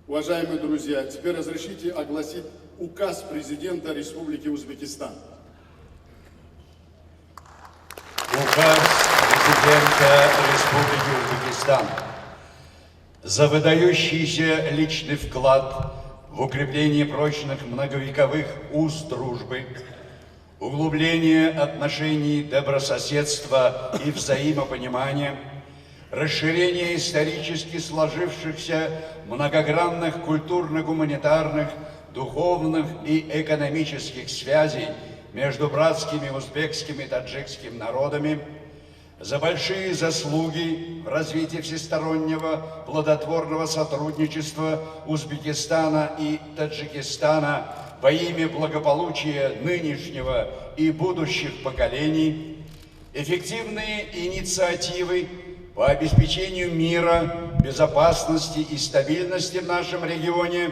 Уважаемые друзья, теперь разрешите огласить указ президента Республики Узбекистан. Указ президента Республики Узбекистан за выдающийся личный вклад в укрепление прочных многовековых уз дружбы, углубление отношений добрососедства и взаимопонимания, расширение исторически сложившихся многогранных культурно-гуманитарных, духовных и экономических связей между братскими узбекским и таджикским народами, за большие заслуги в развитии всестороннего плодотворного сотрудничества Узбекистана и Таджикистана во имя благополучия нынешнего и будущих поколений, эффективные инициативы по обеспечению мира, безопасности и стабильности в нашем регионе,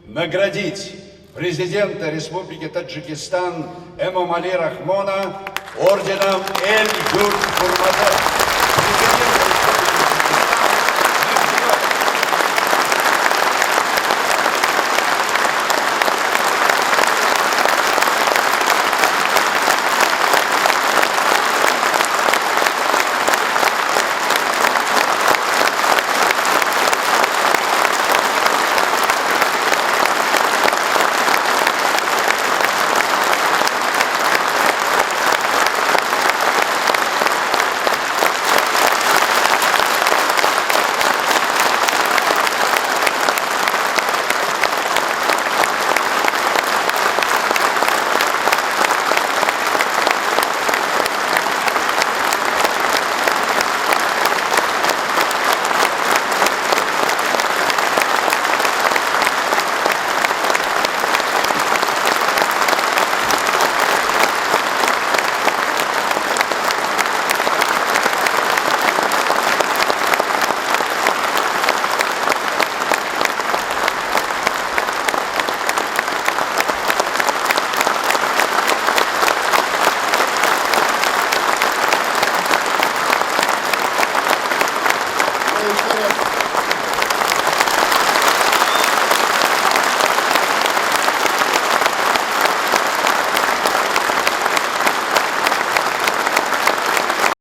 наградить президента Республики Таджикистан Эмомали Рахмона орденом Эль-Юрт Хурматы.